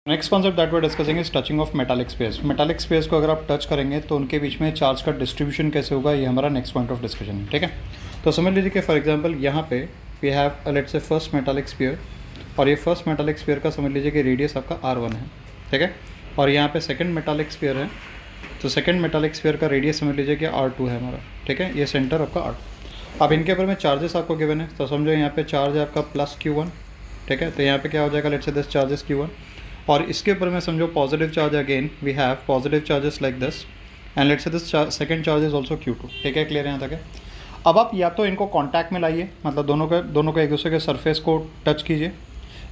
Next concept that we discussing is touching of metallic space. Metallic space को अगर आप touch करेंगे तो उनके बीच में चार्ज का डिस्ट्रीब्यूशन कैसे होगा, ये हमारा नेक्स्ट पॉइंट ऑफ डिस्कशन है। ठीक है, तो समझ लीजिए कि फॉर एग्जांपल यहाँ पे we have let's say first metallic sphere, और ये फर्स्ट मेटालिक स्फीयर का समझ लीजिए कि रेडियस आपका R1 है। ठीक है, और यहाँ पे सेकंड मेटालिक स्फीयर है, तो सेकंड मेटालिक स्फीयर का रेडियस समझ लीजिए कि R2 है हमारा। ठीक है, ये सेंटर आपका R2। अब इनके ऊपर में चार्जेस आपको गिवन है, तो समझो यहाँ पे चार्ज है आपका प्लस Q1। ठीक है, तो यहाँ पे क्या हो जाएगा, let's say this charges Q1, और इसके ऊपर में समझो positive charge, again we have positive charges like this, and let's say this second charge is also Q2। ठीक है, क्लियर है यहाँ तक है। अब आप या तो इनको कॉन्टैक्ट में लाइए, मतलब दोनों को एक दूसरे के सरफेस को टच कीजिए,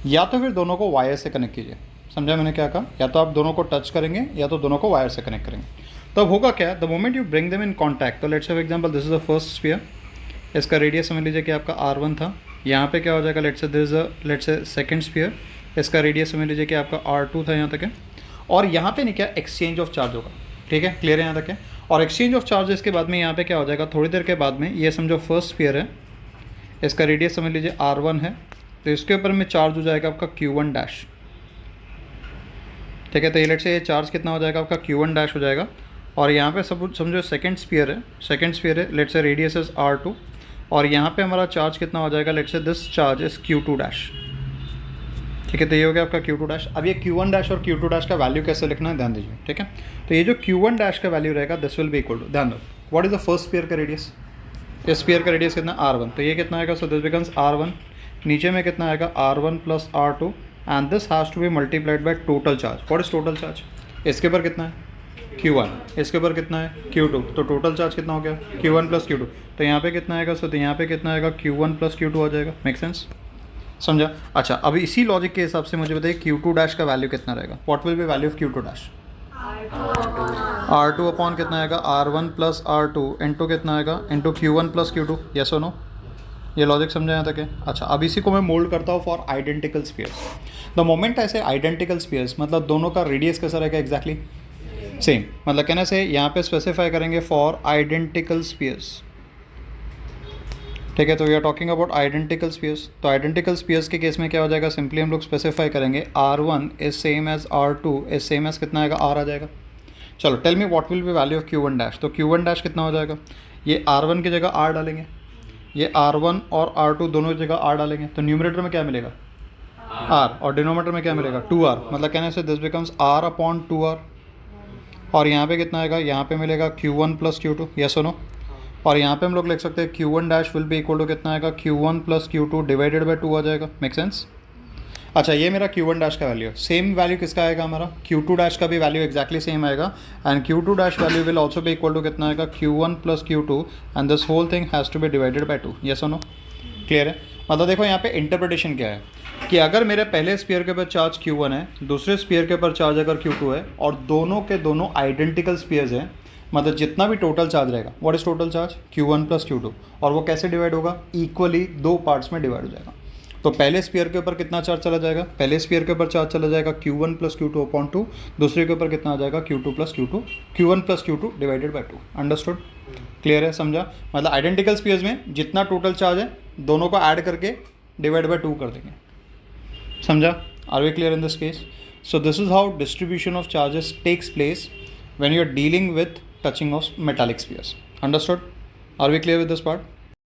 या तो फिर दोनों को वायर से कनेक्ट कीजिए। समझा मैंने क्या कहा, या तो आप दोनों को टच करेंगे या तो दोनों को वायर से कनेक्ट करेंगे। तो अब होगा क्या, the moment you bring them in contact, तो let's say for example this is the first sphere, इसका रेडियस समझ लीजिए कि आपका R1 था। यहाँ पे क्या हो जाएगा, let's say this let's say second sphere, इसका रेडियस समझ लीजिए कि आपका R2 था यहाँ तक है, और यहाँ पे नहीं क्या एक्सचेंज ऑफ चार्ज होगा। ठीक है, क्लियर है यहाँ तक है। और एक्सचेंज ऑफ चार्जेस के बाद में यहाँ पे क्या हो जाएगा, थोड़ी देर के बाद में ये समझो फर्स्ट स्फीयर है, इसका रेडियस समझ लीजिए R1 है, तो इसके ऊपर में चार्ज हो जाएगा आपका Q1 डैश। ठीक है, तो ये लेट से ये चार्ज कितना हो जाएगा आपका Q1 डैश हो जाएगा, और यहाँ पे सब समझो सेकंड स्फीयर है, लेट से रेडियस इज R2, और यहाँ पे हमारा चार्ज कितना हो जाएगा, लेट से this charge is Q2 dash. ठीक है, तो ये हो गया आपका Q2 डैश। अब ये Q1 डैश और Q2 डैश का वैल्यू कैसे लिखना है ध्यान दीजिए। ठीक है, तो ये जो Q1 डैश का वैल्यू रहेगा this will be equal to, ध्यान दो, what is the first sphere का रेडियस, इस स्फीयर का रेडियस कितना R1, तो ये कितना आएगा, सो दिस बिकम्स R1, नीचे में कितना आएगा R1 plus R2, and this has to be multiplied by total charge. What is total charge, इसके ऊपर कितना है Q1, इसके ऊपर कितना है Q2, तो टोटल चार्ज कितना हो गया Q1 प्लस Q2, तो यहाँ पे कितना आएगा, सो तो यहाँ पे कितना आएगा Q1 प्लस Q2 हो जाएगा। मेक सेंस, समझा। अच्छा, अब इसी लॉजिक के हिसाब से मुझे बताइए Q2 डैश का वैल्यू कितना रहेगा, what will be value of Q2 dash, R2 upon कितना आएगा R1 प्लस R2 इंटू कितना आएगा, into Q1 plus Q2। Yes और नो, ये लॉजिक समझा यहाँ तक है। अच्छा, अब इसी को मैं मोल्ड करता हूँ for identical spheres. The moment ऐसे आइडेंटिकल स्फीयर्स, मतलब दोनों का रेडियस कैसा रहेगा, एग्जैक्टली सेम, मतलब कहने से यहाँ पे स्पेसिफाई करेंगे फॉर आइडेंटिकल स्फीयर्स। ठीक है, तो we are talking about identical spheres. तो आइडेंटिकल स्फीयर्स के केस में क्या हो जाएगा, सिंपली हम लोग स्पेसिफाई करेंगे R1 is same as R2 is same as कितना आएगा, R आ जाएगा। चलो tell me what will be value of Q1 dash, तो Q1 डैश कितना हो जाएगा, ये R1 की जगह R डालेंगे, ये R1 और R2 दोनों की जगह R डालेंगे, तो न्यूमरेटर में क्या मिलेगा R, और डिनोमिनेटर में क्या मिलेगा 2R, मतलब कहने से this becomes R upon 2R, और यहाँ पे कितना आएगा, यहाँ पे मिलेगा Q1 प्लस Q2। यस और नो, और यहाँ पे हम लोग लिख सकते हैं Q1 dash will be equal to कितना आएगा, Q1 plus Q2 divided by 2 आ जाएगा। Make sense. अच्छा, ये मेरा Q1 डैश का वैल्यू है। सेम वैल्यू किसका आएगा, हमारा Q2 डैश का भी वैल्यू एक्जैक्टली सेम आएगा, and Q2 dash value will also be equal to कितना आएगा, Q1 plus Q2, and this whole thing has to be divided by 2। Yes और नो, क्लियर है। मतलब देखो यहाँ पे इंटरप्रिटेशन क्या है कि अगर मेरे पहले स्फीयर के ऊपर चार्ज Q1 है, दूसरे स्फीयर के ऊपर चार्ज अगर Q2 है, और दोनों के दोनों आइडेंटिकल स्फीयर्स हैं, मतलब जितना भी टोटल चार्ज रहेगा, what is total charge Q1 plus Q2, और वो कैसे डिवाइड होगा, इक्वली दो पार्ट्स में डिवाइड हो जाएगा। तो पहले स्फीयर के ऊपर कितना चार्ज चला जाएगा, पहले स्फीयर के ऊपर चार्ज चला जाएगा Q1 प्लस Q2 अपॉन 2, दूसरे के ऊपर कितना आ जाएगा Q2 plus Q2, Q1 plus Q2 divided by 2। Understood, clear है, समझा। मतलब आइडेंटिकल स्फीयर्स में जितना टोटल चार्ज है दोनों को ऐड करके डिवाइड बाई 2 कर देंगे, समझा। Are we clear in this case. So this is how distribution of charges takes place when you are dealing with touching of metallic spheres. Understood? Are we clear with this part?